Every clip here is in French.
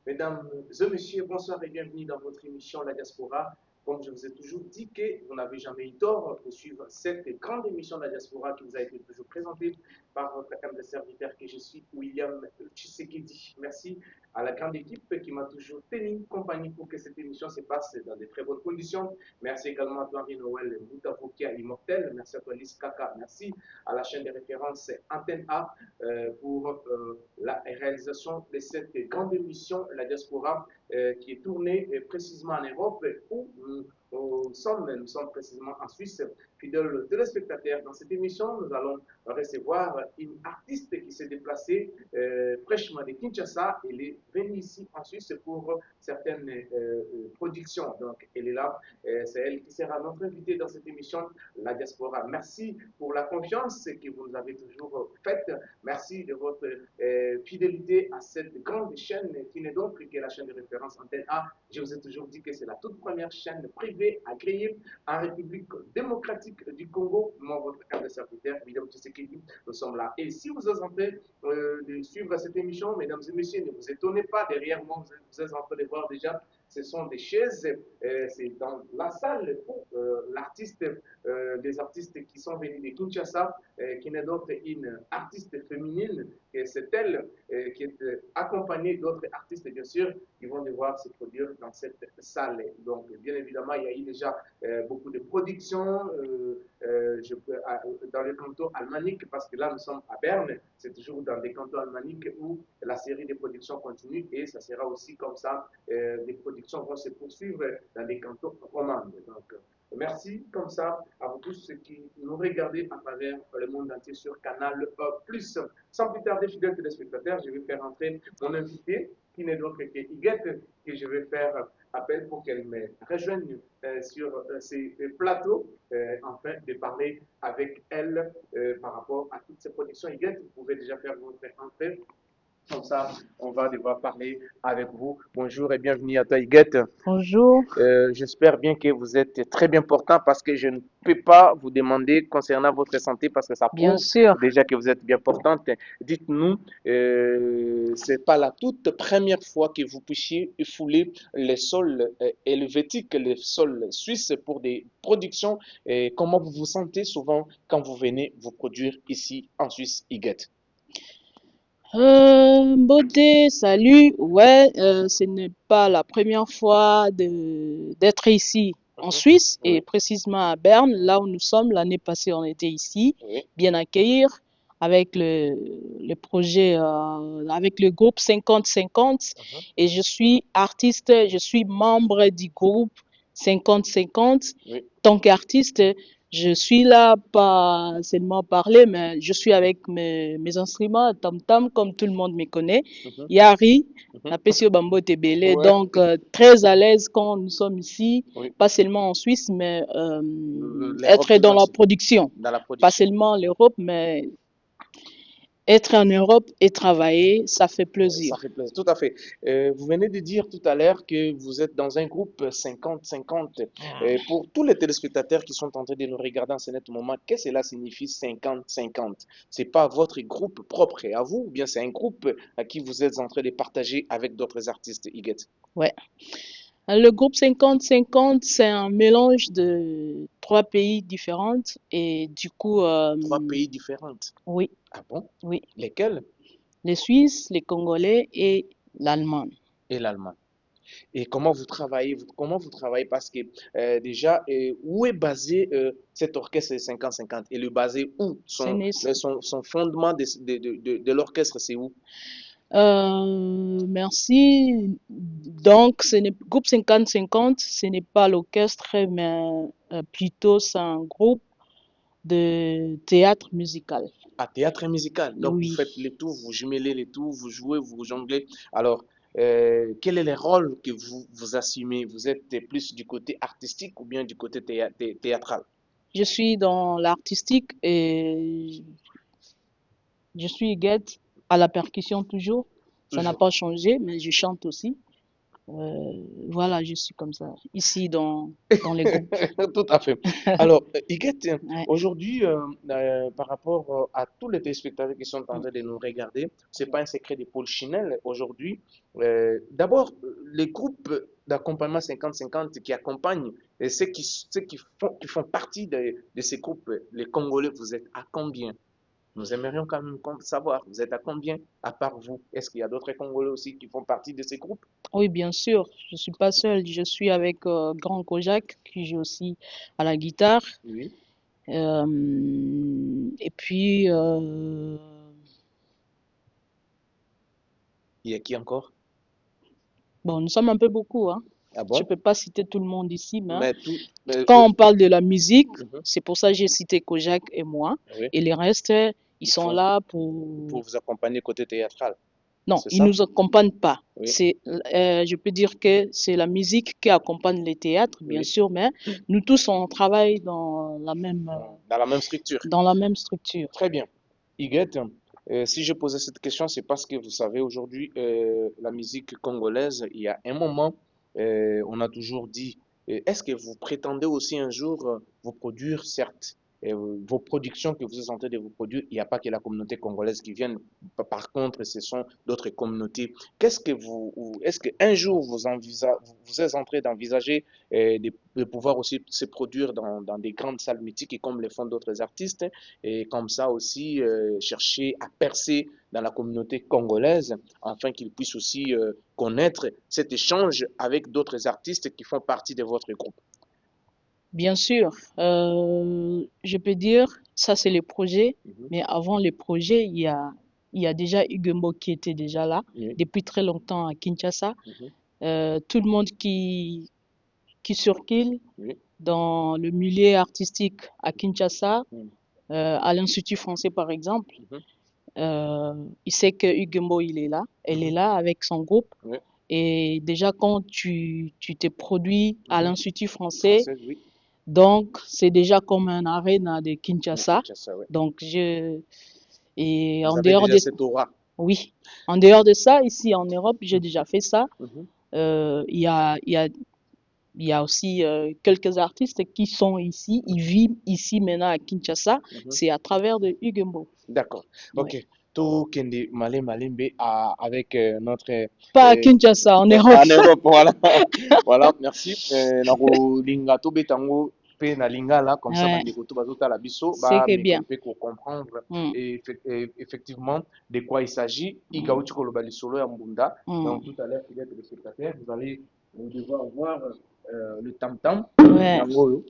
Mesdames et messieurs, bonsoir et bienvenue dans votre émission La Diaspora. Comme je vous ai toujours dit que vous n'avez jamais eu tort de suivre cette grande émission de La Diaspora qui vous a été toujours présentée par votre humble serviteur que je suis, William Tshisekedi. Merci à la grande équipe qui m'a toujours tenu compagnie pour que cette émission se passe dans de très bonnes conditions. Merci également à toi, Henri Noël Moutavokia Immortel. Merci à toi, Lise Kaka. Merci à la chaîne de référence Antenne A pour la réalisation de cette grande émission, la diaspora, qui est tournée précisément en Europe, où nous sommes précisément en Suisse. Fidèles téléspectateurs, dans cette émission, nous allons recevoir une artiste qui s'est déplacée fraîchement de Kinshasa. Elle est venue ici en Suisse pour certaines productions. Donc, elle est là. C'est elle qui sera notre invitée dans cette émission, La Diaspora. Merci pour la confiance que vous nous avez toujours faite. Merci de votre fidélité à cette grande chaîne qui n'est donc que la chaîne de référence Antenne A. Je vous ai toujours dit que c'est la toute première chaîne privée agréée en République démocratique du Congo. Moi, votre cadre de serviteur, William Tshisekedi, nous sommes là. Et si vous êtes en train de suivre cette émission, mesdames et messieurs, ne vous étonnez pas, derrière moi, vous êtes en train de voir déjà, ce sont des chaises, c'est dans la salle où l'artiste, des artistes qui sont venus de Kinshasa, qui n'est d'autre une artiste féminine, et c'est elle qui est accompagnée d'autres artistes, bien sûr, qui vont devoir se produire dans cette salle. Donc, bien évidemment, il y a eu déjà beaucoup de productions dans le canton almanique, parce que là, nous sommes à Berne, c'est toujours dans des cantons almaniques où la série de productions continue, et ça sera aussi comme ça, les productions vont se poursuivre dans des cantons romandes. Donc, merci comme ça à vous tous ceux qui nous regardez à travers le monde entier sur Canal Plus. Sans plus tarder, fidèles téléspectateurs, je vais faire entrer mon invité, qui n'est d'autre que Iguette, que je vais faire appel pour qu'elle me rejoigne sur ces plateaux, afin de parler avec elle par rapport à toutes ces productions. Iguette, vous pouvez déjà faire votre entrée. Comme ça, on va devoir parler avec vous. Bonjour et bienvenue à toi, Iguette. Bonjour, J'espère bien que vous êtes très bien portant parce que je ne peux pas vous demander concernant votre santé parce que ça bien prouve sûr. déjà que vous êtes bien portante. Dites-nous, c'est pas la toute première fois que vous puissiez fouler les sols helvétiques, les sols suisses pour des productions. Comment vous vous sentez souvent quand vous venez vous produire ici en Suisse, Iguette? Beauté, salut. Ouais, ce n'est pas la première fois d'être ici en Mhm. Suisse et Oui, précisément à Berne, là où nous sommes. L'année passée, on était ici, oui. bien accueillir avec le projet, avec le groupe 50-50. Mhm. Et je suis artiste, je suis membre du groupe 50-50. Oui. Tant qu'artiste, je suis là pas seulement parler, mais je suis avec mes instruments, tam-tam, comme tout le monde me connaît. Mhm. Yari, Mhm. Napesio Bambo Tebele. Ouais. Donc, très à l'aise quand nous sommes ici, Oui. pas seulement en Suisse, mais L'Europe être tout dans la entier, production. dans la Pas production. seulement l'Europe, mais être en Europe et travailler, ça fait Ça plaisir. fait plaisir, tout à fait. Vous venez de dire tout à l'heure que vous êtes dans un groupe 50-50. Pour tous les téléspectateurs qui sont en train de nous regarder en ce net moment, qu'est-ce que cela signifie 50-50? C'est pas votre groupe propre à vous, ou bien c'est un groupe à qui vous êtes en train de partager avec d'autres artistes, Iguette? Ouais. Le groupe 50-50, c'est un mélange de trois pays différents et du coup, Trois pays différents. oui, Ah bon? oui. Lesquels? Les Suisses, les Congolais et l'Allemand. Et l'Allemand. Et comment vous travaillez parce que déjà, où est basé cet orchestre 50-50? Et le basé où? Ce n'est, Son fondement de l'orchestre, c'est où? merci. Donc, groupe 50-50, ce n'est pas l'orchestre, mais plutôt c'est un groupe de théâtre musical. À théâtre musical. Donc, vous Oui. faites les tout, vous jumelez les tout, vous jouez, vous jonglez. Alors, quel est le rôle que vous assumez? Vous êtes plus du côté artistique ou bien du côté théâtral? Je suis dans l'artistique et je suis guette à la percussion toujours. Ça n'a Toujours. pas changé, mais je chante aussi. Voilà, je suis comme ça, ici dans les groupes. Tout à fait. Alors, Iguette, Ouais. aujourd'hui, par rapport à tous les téléspectateurs qui sont en train de nous regarder, c'est pas un secret de Polichinelle aujourd'hui. D'abord, les groupes d'accompagnement 50-50 qui accompagnent ceux qui font partie de ces groupes, les Congolais, vous êtes à combien? Nous aimerions quand même savoir, vous êtes à combien à part vous? Est-ce qu'il y a d'autres Congolais aussi qui font partie de ces groupes? Oui, bien sûr, je suis pas seule, je suis avec Grand Kojak qui joue aussi à la guitare. Oui. Et puis, Il y a qui encore? bon, nous sommes un peu beaucoup, hein. Ah Je bon? peux pas citer tout le monde ici, mais Mais tout, mais, quand on parle de la musique, mhm, c'est pour ça que j'ai cité Kojak et moi. oui, Et les restes, ils il sont faut là pour pour... vous accompagner côté théâtral, Non, c'est ils ça? nous accompagnent pas. Oui, C'est, je peux dire que c'est la musique qui accompagne les théâtres, bien oui, sûr, mais nous tous, on travaille dans la même structure. dans la même structure. Très bien. Huguette, si je posais cette question, c'est parce que vous savez, aujourd'hui, la musique congolaise, il y a un moment, on a toujours dit, est-ce que vous prétendez aussi un jour vous produire, certes, vos productions que vous êtes en train de vous produire, il n'y a pas que la communauté congolaise qui vient, par contre, ce sont d'autres communautés. Est-ce qu'un jour vous êtes en train d'envisager de pouvoir aussi se produire dans des grandes salles mythiques comme le font d'autres artistes? Et comme ça aussi chercher à percer dans la communauté congolaise afin qu'ils puissent aussi connaître cet échange avec d'autres artistes qui font partie de votre groupe. Bien sûr, je peux dire, ça c'est les projets, Mhm. mais avant les projets, il y a déjà Hugembo qui était déjà là Oui. depuis très longtemps à Kinshasa. Mhm. Tout le monde qui circule Oui. dans le milieu artistique à Kinshasa, Mhm. à l'Institut français par exemple, Mhm. il sait que Hugembo il est là, elle est Mhm. là avec son groupe. Oui. Et déjà quand tu t'es produit à Mhm. l'Institut français, Française, oui. donc c'est déjà comme un arena de De Kinshasa. Kinshasa, oui. Donc et Vous en avez dehors déjà de, cette aura. oui, en dehors de ça, ici en Europe, j'ai Mhm. déjà fait ça. Mhm. Il y a aussi quelques artistes qui sont ici, ils vivent ici maintenant à Kinshasa. Mhm. C'est à travers de Hugembo. D'accord. Ouais. Ok. Tout Kendi Malembe avec notre Pas à Kinshasa, en Europe. en Europe, voilà. Voilà, merci. Nakolinga tobetango pe na lingala comme ça Ouais, bandeko to bazotala biso c'est ba que meko bien. pe ko comprendre Mm, et effectivement de quoi il s'agit. mm, Igauchi koloba lisolo ya mbunda. Donc mm. tout à l'heure, il y a des spectateurs, vous devoir voir le tam-tam Ouais, yango oyo.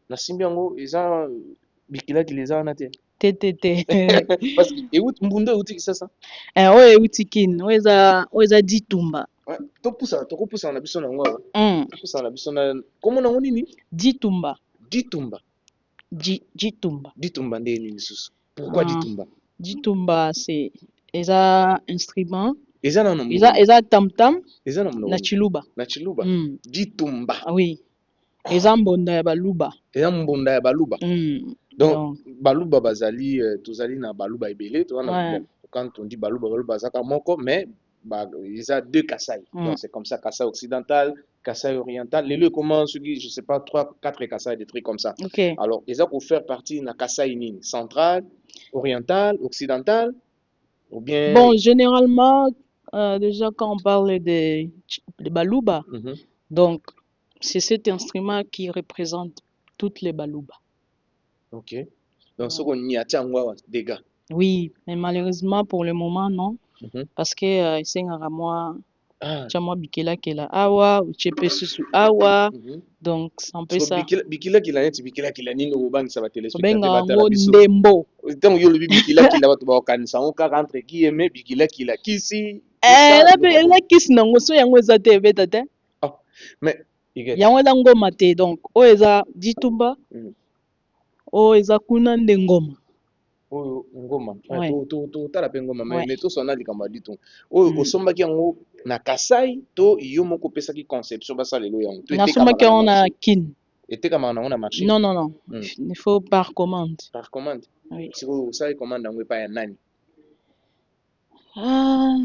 Nasimbi yango eza bikilaki les wana te. TTT. Parce que mbunda euti kisasa. Oyo euti kini, oyo eza Ditumba. Ouais, tokopusana na biso nango awa. Mm, Topusana na biso na kombo nango nini? Ditumba. Ditumba. Ditumba. Ditumba nde nini susu? Pourquoi Ah, Ditumba? Ditumba, c'est eza instrument, Eza na monoko. eza tam-tam Eza na monoko. na chiluba. Na chiluba. Mm. Ditumba. Ah oui, eza mbonda ya baluba. Eza mbonda ya baluba. Mm. Donc Donc, baluba bazali tozali na baluba ebele to wana ouais. bon quand on dit baluba zaka moko mais ils ont deux Kasaï. Mm. Donc c'est comme ça Kasaï occidental, Kasaï oriental. Les lieux commencent je sais pas trois quatre Kasaï des trucs comme ça. Ok. Alors ils ont pour faire partie na Kasaï nini central, oriental, occidental ou bien Bon, généralement, déjà quand on parle de baluba, mhm. donc c'est cet instrument qui représente toutes les balubas. OK. Donc ce Ouais. qu'on y a tiens des gars. Oui, mais malheureusement pour le moment, non. Mhm. Parce que esengaka Ah. tya mwa bikelakela awa utie pe susu awa, Mhm. donc c'est un peu So ça. bikila kila neti bikila kila nini obangisa ba téléspectateurs Tobengaka batala yango biso. ndembo. Ntango yo lobi bikila kila bato bakokanisa yango kaka entre guillemets bikila kila kisi tout ça biloko ya Ela bongo. kisi nango so yango eza te ebeta te. Ah, mais Iget, Yango eza ngoma te, donc oyo eza ditumba, mm, oyo eza kuna nde ngoma. oyo ngoma Ouais, tala mpe ngoma ouais. mais tosona likambo ya ditu oyo Mm. osombaki yango na Kasai to yo moko opesaki conception basalelo yango to Nasomaki etekamaka na yango na marché kin. etekamaka nango na marché Non, non, non. mm. Il faut par commande. Par commande Oui. sikoyo osali commande yango epai ya nani Ah,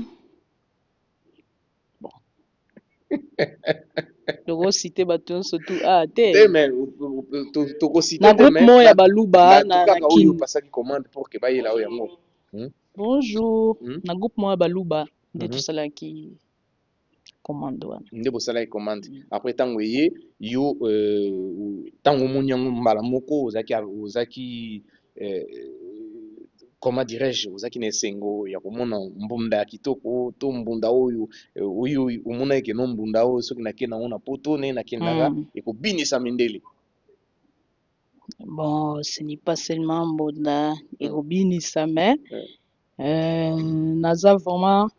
bon. tokocite bato nyonso tu ah te Te mais tokocite na te groupe mais moko ya baluba bato na kaka oyo kini. opasaki commande pour ke bayela oyo yango. Bonjour, Hmm? na groupe moko ya baluba nde Mhm. tosalaki commande wana. Nde bosalaki commande après ntango eye yo ntango omoni yango mbala moko ozaki comment dirais-je ozalaki na esengo ya komona mbunda ya kitoko to mbunda oyo oyo omonaki keno mbunda oyo soki nakei nango na poto ndenge nakendaka ekobinisa mindele. Bon, ce n'est pas seulement mbunda ekobinisa mais naza vraiment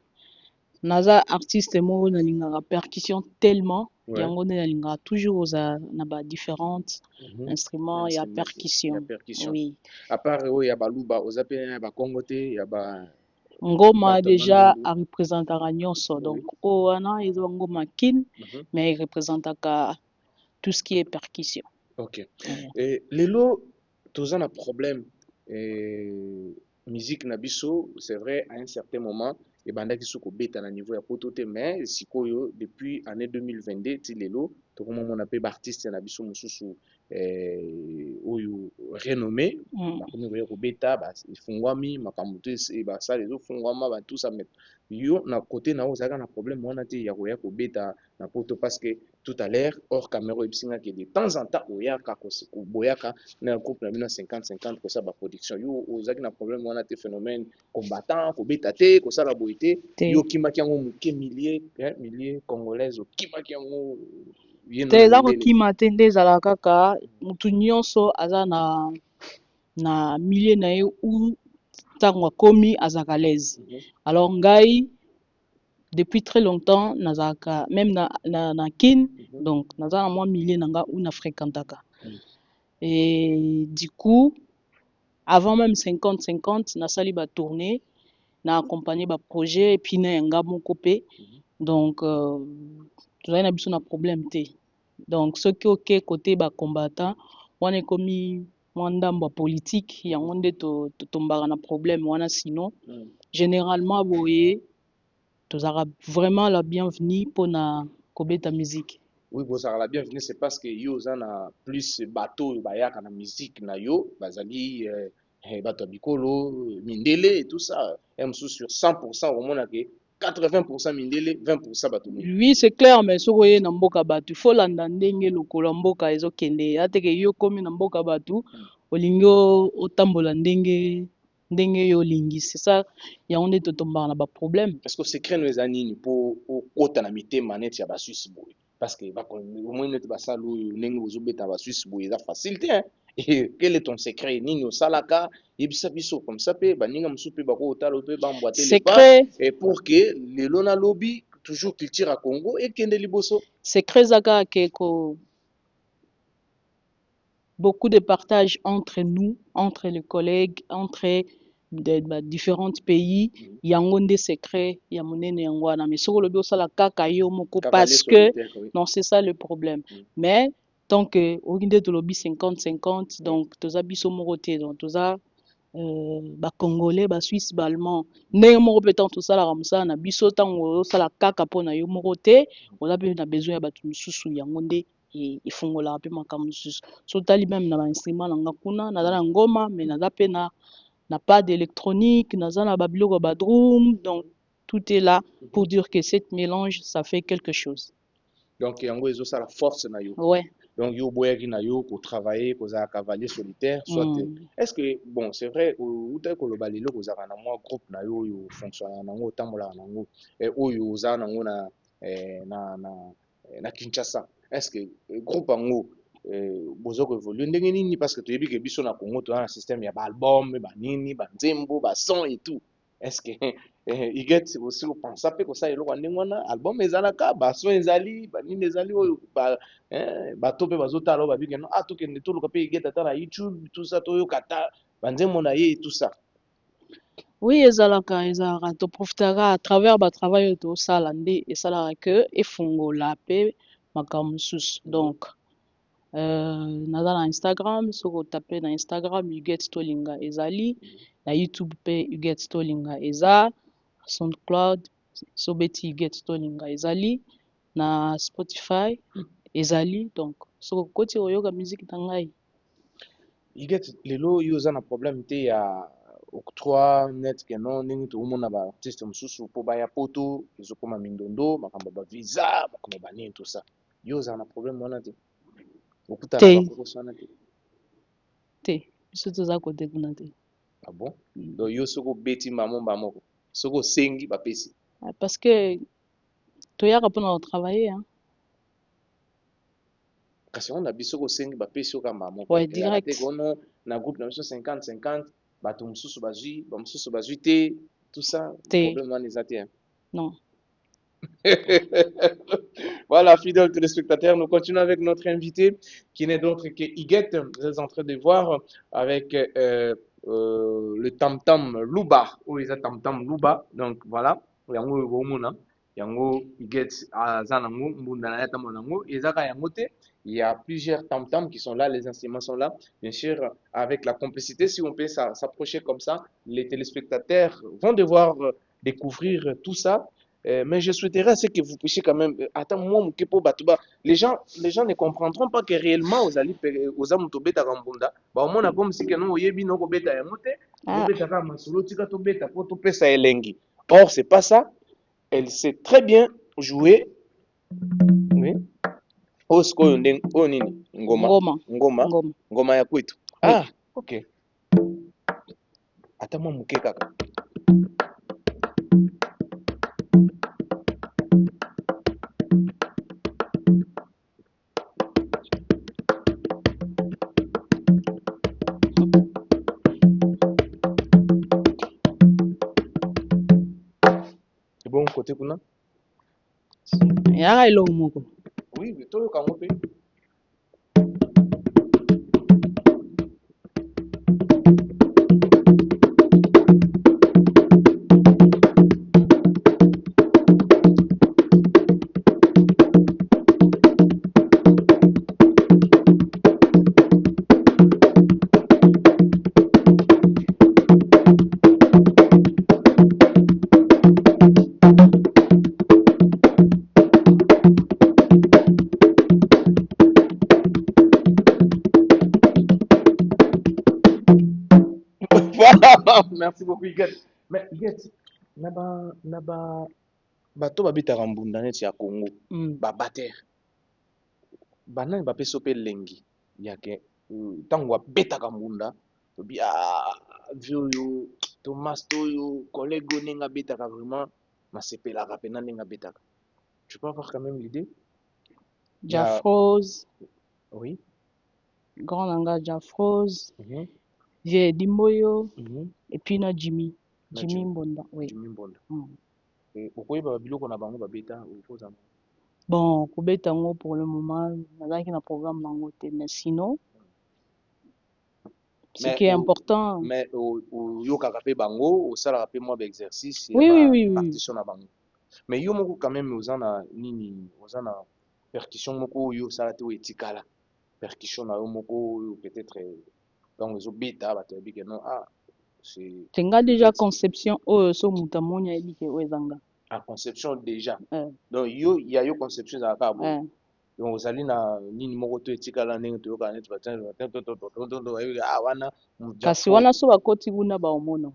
naza artiste moko nalingaka percussion tellement yango nde nalingaka toujours ozala na ba différentes instruments ya percussion. Oui. À part oyo ya baluba oza mpe ya bakongo te ya ba ngoma déjà arepresentaka nyonso donc oyo wana eza ngoma kin mais erepresentaka tout ce qui est percussion. Ok. Lelo toza na problème musique na biso c'est vrai à un certain moment ebandaki so kobeta na niveau ya poto te mais sikoyo depuis année 2022 ti lelo tokomomona mpe baartiste na biso mosusu oyo renommé bakomi koya kobeta efungwami makambo to basala ezofungwama batusa me yo na kote na oyo ozalaka na problème wana te ya koya kobeta na poto parce que tout à l'heure hors caméra oyebisingaki de temps en temps oyaka boyaka na groupe na bino 50-50 kosala baproduction yo ozalaki na problème wana te phénomène combattant kobeta te kosala boye te yo okimaki yango moke millier congolaise okimaki yango te eza kokima te nde ezalaka kaka motu nyonso aza na milieu na ye ou ntango akomi azalaka l'aise. Alors ngai depuis très longtemps nazalaka même na kin donc naza na mwa milieu na nga ou na fréquentaka et du coup avant même 50-50 nasali batournée na accompagné baprojet et puis na yanga moko mpe donc tozali na biso na problème te donc soki oke kote bacombattant wana ekomi mwa ndambo ya politique yango nde totombaka na problème wana sinon généralement boye tozalaka vraiment la bienvenue mpona kobeta musique. Oui, bozalaka la bienvenue c'est parce que yo oza na plus bato oyo bayaka na musique na yo bazali bato ya bikolo mindele et tout ça mosusu sur 100% omonake 80% mindele 20% bato oui c'est clair mais soki oye na mboka bato il faut landa ndenge lokolo ya mboka ezokende ateke yo komi na mboka bato olingi otambola ndenge yo olingi c'est ça yango nde totombaka na baproblème. Est-ce que secret no eza nini mpo okota na mitema neti ya baswisse boye parce que omoi neti basala oyo ndenge ozobeta baswisse boye eza facile te quel est ton secret nini osalaka yebisa biso comme ça mpe baninga mosusu mpe bakotala mpe bambwate le pas pour que lelo nalobi toujours culture ya congo ekende liboso. Secret eza kaka ke beaucoup de partage entre nous, entre les collègues, entre différents pays, yango nde secret ya monene yango wana mais soki olobi osala kaka yo moko parce que non c'est ça le problème mais tant que oki nde tolobi 50-50 donc toza biso moko te donc toza bacongolais baswisse baallemand ndenge moko mpe ntango tosalaka mosala na biso ntango osala kaka mpona yo moko te oza mpe na besoin ya bato mosusu yango nde efungolaka mpe makambo mosusu so tali meme na bainstrument na nga kuna naza na ngoma mais naza mpe na pad électronique naza na babiloko ya badroom donc tout est là pour dire que cette mélange ça fait quelque chose donc yango ezosala force na yo ouais. Donc yo boyaki na yo kotravailler kozala cavalier solitaire soit est-ce que bon c'est vrai utaki koloba lelo kozalaka na mwa groupe na yo oyo fonctionnaka nango otambolaka nango oyo oza nango na Kinshasa est-ce que groupe yango boza koévolue ndenge nini parce que toyebi ke biso na Congo toza na système ya baalbum banini banzembo bason et tout est-ce que iget osi kopensa mpe kosala eloko ya ndenge wana album ezalaka bason ezali banini ezali oyo bato mpe bazotala oyo babike no tokende toluka mpe iget ata na youtube tout ça toyoka ata banzembo na ye tout ça. Oui ezalaka toprofitaka à travers batravail oyo tosala nde esalaka ke efungola mpe makambo mosusu donc naza na Instagram soki otape na Instagram uget tolinga ezali na YouTube mpe uget tolinga eza SoundCloud sobeti uget tolinga ezali na Spotify ezali donc soki okoti oyoka musique na ngai. Iget lelo yo oza na problème te ya octroi net ke non ndenge tokomona baartiste mosusu mpo baya poto ezokoma mindondo makambo ya bavisa makambo ya banini to ça yo ozala na problème wana te okutana Te. bakokosi wana te Te biso toza kote kuna te. ah bon donc yo soki obeti mbamomba moko soki osengi bapesi Parce que toyaka mpona kotravailler hein. kasi on a biso soki osengi bapesi oka mbamoko Ouais, ezalaka te direct. kono na groupe na biso 50-50 bato mosusu bazwi bamosusu bazwi te tout ça Te. problème wana eza te hein. Non. Voilà, fidèles téléspectateurs, nous continuons avec notre invité qui n'est d'autre que Iguet. Vous êtes en train de voir avec le tam-tam Luba. Ou ils tam-tam Luba. Donc voilà, yango romona. Yango Iguet azanango mbundana ya tamonango. Ezaka yangote. Il y a plusieurs tam-tam qui sont là, les instruments sont là. Bien sûr, avec la complicité, si on peut s'approcher comme ça, les téléspectateurs vont devoir découvrir tout ça. Mais je souhaiterais c'est que vous puissiez quand même attends moi mukepo batuba les gens ne comprendront pas que réellement aux amu tobeta kambunda ba omona comme si que non oyebi no ko beta ya mote Ah, beta ka masolo tika to beta po to pesa elengi or c'est pas ça elle sait très bien jouer oui osko ndeng o nini ngoma ngoma. ngoma Ngoma. ngoma ya kwetu Oui. ah OK attends moi muke kaka c'est bon côté kuna Yaka eloko moko. oui oui to kango pe Voilà, merci beaucoup Iget. Mais Iget, naba bato babetaka mbunda neti ya Congo, ba bater. Banani bapesi pe lengi yake ntango babetaka mbunda tobi vie oyo to master oyo collègue oyo ndenge abetaka vraiment nasepelaka mpena ndenge abetaka. Tu peux avoir quand même l'idée? Jafrose. Oui. Grand Nanga Jafrose. Mhm. Vie Dimboyo. Mhm. Et puis na Jimmy. Na Jimmy Jimmy. Mbonda. Oui. Jimmy Mbonda. Okoyeba biloko na bango babeta opoza Bon, kobeta ngo pour le moment, nazalaki na programme nango te, mais sinon, ce qui est important. Mais oyokaka pe bango osalaka pe mwa baexercice ya Oui, oui, oui, oui. partition na bango mais yo moko quand même oza na nini oza na percussion moko oyo osala te oyo etikala percussion na yo moko oyo peut-être donc ezobeta bato yayebi ke non tenga déjà conception oyo so moto amoni ayebi ke oyo ezanga conception déjà donc yo ya yo conception ezalaka boye donc ozali na nini moko to etikala ndenge toyoka neti wana kasi wana so bakoti kuna baomona.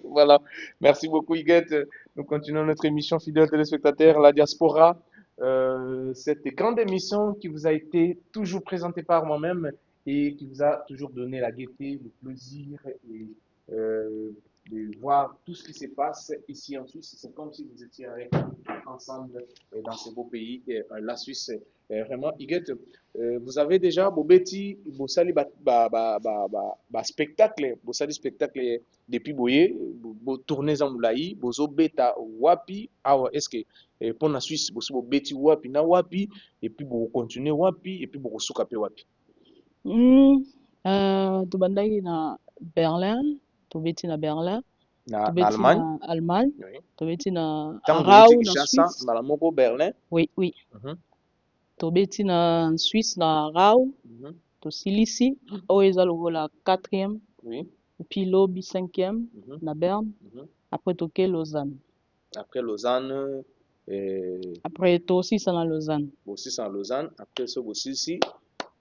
Voilà, merci beaucoup Iguette. Nous continuons notre émission fidèles téléspectateurs, la diaspora. Cette grande émission qui vous a été toujours présentée par moi-même et qui vous a toujours donné la gaieté, le plaisir et de voir tout ce qui se passe ici en Suisse. C'est comme si vous étiez avec nous ensemble dans ce beau pays, la Suisse. Vraiment, Iguette, vous avez déjà Bobeti, Bossali spectacle, Bossali spectacle depuis Boye, tournez en Moulaï, Bozo Beta Wapi, est-ce que pour la Suisse, Bosso Beti Wapi na Wapi, et puis vous continuez Wapi, et puis vous soukape Wapi. Tobandaki na Berlin, tobeti na Berlin, na Allemagne, Allemagne, oui. Tobeti na Rau na Suisse. Malamoko Berlin. Oui, oui. Tobeti na Suisse na Rau, tosilisi, oyo eza lokola 4e, oui. Et puis lobi 5e, na Berne. Après toke Lausanne. Après Lausanne, Après, toi aussi, c'est dans Lausanne. Aussi, c'est en Lausanne. Après, ça, aussi, ici,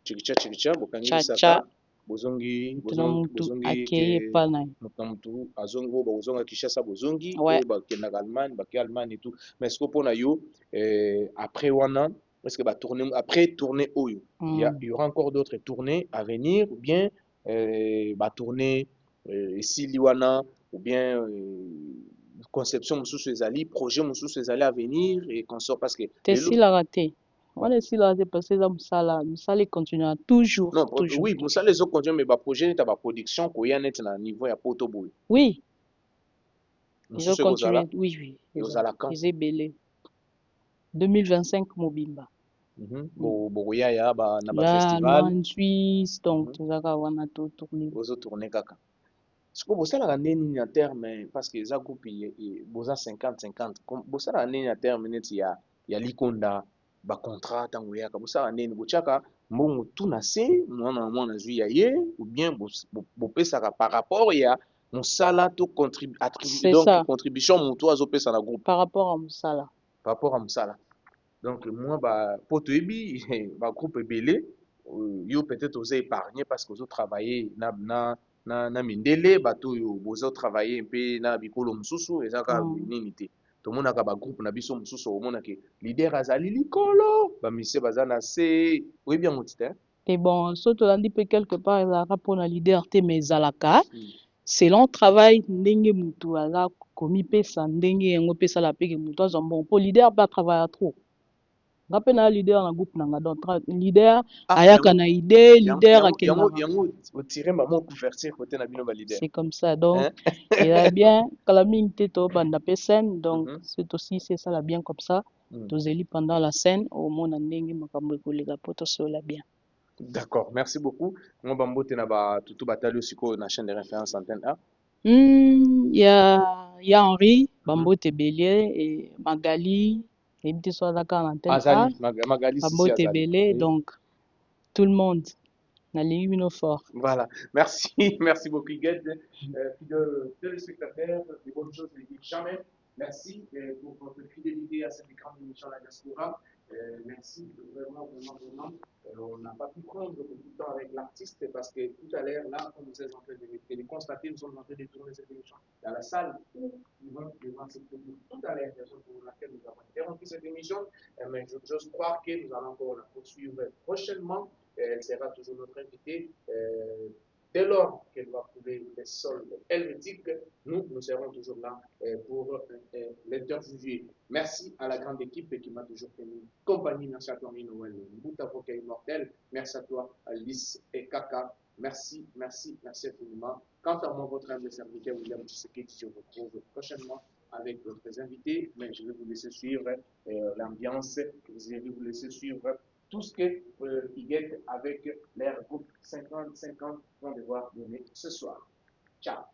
tchikicha, bokangi Tcha-tcha, bisaka, bozongi, akeye pana. mutu, azongi, bozonga Kishasa, bozongi, Ouais. bakenda Allemagne, baki Allemagne et tout. Mais est-ce que pour yo, après wana, est-ce que tourner, après tourner Oyo, il y aura encore d'autres tournées à venir, ou bien, tourner, ici, Liwana, ou bien, conception mosusu ezali, projet mosusu ezali à venir, et qu'on sort parce que Tesila te. On est là parce que ça continue toujours. non, Toujours. oui, ça les autres continuent, mais le projet est à la production, qu'il y a net à niveau, il y a pas auto boy. Oui, Nous ils ont continué. Oui, oui. Ils ont la quand? Ils ont belé. 2025 Mobimba. Boya ya ba na ba Là, festival. en Suisse, donc tout ça on a tout tourné. Bozo tourner kaka. Ce que bossa la neni à terme parce que za groupe boza 50-50. Comme bossa la neni à terme net ya likonda ba contrat tango ya ka bossa la neni bochaka mbongo tout na se mwana zui ya ye ou bien bo pesa par rapport ya mosala to C'est donc ça. contribution moto azopesa na groupe Par rapport à Moussala. par rapport à mosala. Donc moi poto ebi ba groupe ebele yo peut-être osé épargner parce que vous travaillez na mindele bato yo bozo travailler un peu na bikolo mususu ezaka nini te tomonaka ba groupe na biso mususu omonaka leader azali likolo ba mise baza na se oui bien motite. Et bon, surtout on dit quelque part la rapport na leader te mais alaka selon travail ndenge mutu ala komi pesa ndenge yango pesa la peke mutu azwa bon pour leader pas travailler trop. Ngape na leader na groupe nanga donc leader ayaka na idée leader akenda. Yango tirer maman couverture côté na bino ba leader. C'est comme ça donc il a bien kalaming te to banda pe scène donc c'est aussi c'est ça la bien comme ça. Tozeli pendant la scène au monde ndenge makambo ekolega poto sola bien. D'accord, merci beaucoup. Moi, Bambote na ba tutu batali aussi ko na chaîne de référence antenne A. Il y a Henri, Bambote Bélier et Magali, et petit soir d'accord en antenne A. Magali Bambote Bélier, donc tout le monde. Na ligne fort. Voilà, merci, merci beaucoup, Gued. Fidèles téléspectateurs, des bonnes choses ne disent jamais. Merci pour votre fidélité à cette grande émission La Diaspora. Merci vraiment. On n'a pas pu prendre beaucoup de temps avec l'artiste parce que tout à l'heure, là, comme vous êtes en train de le constater, nous sommes en train de tourner cette émission dans la salle où nous vont devant cette émission tout à l'heure, pour laquelle nous avons interrompu cette émission. Mais j'ose croire que nous allons encore la poursuivre prochainement. Elle sera toujours notre invitée. Dès lors qu'elle va trouver les sols helvétiques, nous serons toujours là pour l'interviewer. Merci à la grande équipe qui m'a toujours tenu compagnie. Merci à toi, Noël, Boutavoka immortel. Merci à toi, Alice et Kaka. Merci infiniment. Quant à moi, votre humble serviteur, William Tshisekedi, je vous retrouve prochainement avec d'autres invités, mais je vais vous laisser suivre l'ambiance, je vais vous laisser suivre tout ce que Iguette avec l'air groupe 50-50 vont devoir donner ce soir. Ciao.